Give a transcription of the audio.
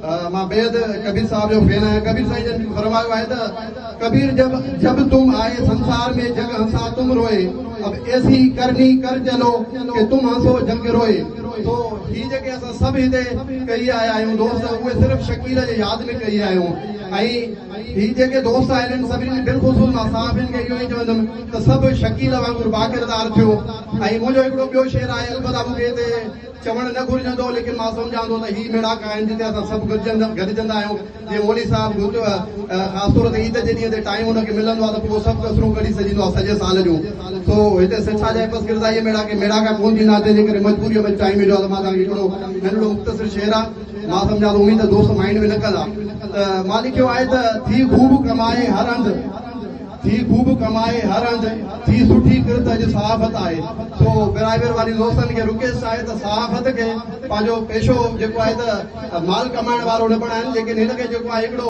मां बेद कबीर साहब जो फैन आहियां। कबीर साईं जन फरमायो आहे त कबीर जब तुम आए संसार में जग हंसा तुम रोए, अब ऐसी करनी कर चलो कि तुम हंसो जग रोए। तो ही जेके असां सभु हिते कई आया आहियूं दोस्त, उहे सिर्फ़ु शकील जे यादि में कई आहियूं। ऐं ही जेके दोस्त आहिनि सभिनी बिलख़ुसूस मां साहिबनि खे इहो ई चवंदुमि त सभु शकील वांगुरु बाक़िरदार थियो। ऐं मुंहिंजो हिकिड़ो ॿियो शेर आहे, अलबत्ता मूंखे हिते चवणु न घुरिजंदो, लेकिन मां सम्झां थो त ही मेड़ाक आहिनि जिते असां सभु गॾिजंदा आहियूं। जीअं मोली साहिबु ख़ासि तौर ते ईद जे ॾींहं ते टाइम हुनखे मिलंदो आहे त पोइ सभु कसरूं कढी सघंदो आहे सॼे साल जूं। सो हिते सिठा जाए बसि किरदाई मेड़ाका कोन थींदा, तंहिंजे करे मजबूरीअ में टाइम मिलियो आहे त मां तव्हांखे हिकिड़ो नंढिड़ो मुख़्तसिर शेर आहे। मां सम्झां थो उम्मीद दोस्त माइंड में न कंदा। त मां लिखियो आहे त थी खूब कमाए हर हंधि, थी खूब कमाए हर हंधि, थी सुठी किरत अॼु सहाफ़त आहे। सो बिराइबर वारी दोस्तनि खे रिक्वेस्ट आहे त सहाफ़त खे पंहिंजो पेशो जेको आहे त माल कमाइण वारो न बणाइनि, लेकिन हिनखे जेको आहे हिकिड़ो